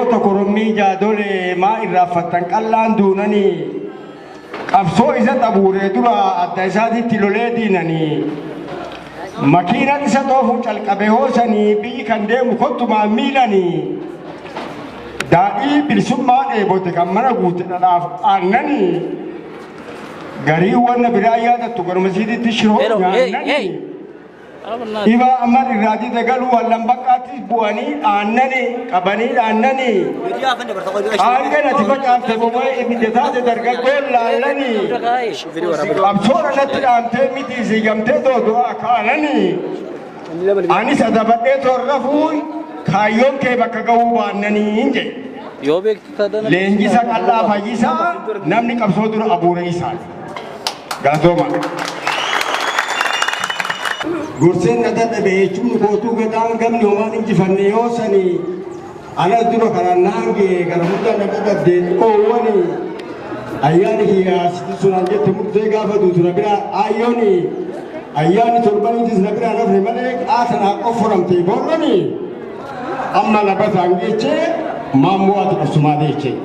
Goota korommii jaadolee maa irraa fattan qallaan duunanii qabsoo isa xabuuree dura adda isaatitti lolee diinanii makiinaan isa xoofu calqabe hoosanii biyyi kan deemu kottumaan miilanii daadhii bilisummaa dheebote kan mana guute dhadhaaf aannanii garii wanna biraa yaadattu garmasiititti shiroo nyaannanii Iba amal irraati dagalu wallan baqaatti bu'anii aannanii qabanii aannanii aangana tifa caamte bobaa ibidde taate dargaggoon laallanii qabsoora natti dhaamtee miti sigamtee doodu'aa kaananii anis adabadhee torrafuu kaayyoon kee bakka ga'uu baannanii hin jedhe leenjisa qal'aa fayyisaa namni qabsoo dura abuure isaati gaatooma. Gursen nada beechuu kootuu gadaan gamni homaan injifannee yoosanii ana dura kana naange gara hunda naga gabdeen oowwani ayyaani hiyyaasitti sunaan jette murtee gaafa duutu na biraa ayyooni ayyaani torbaniitis na biraa nafne malee qaasanaa qofforamtee boorrani amma labataan jechee maammoo ati qabsumaa deechee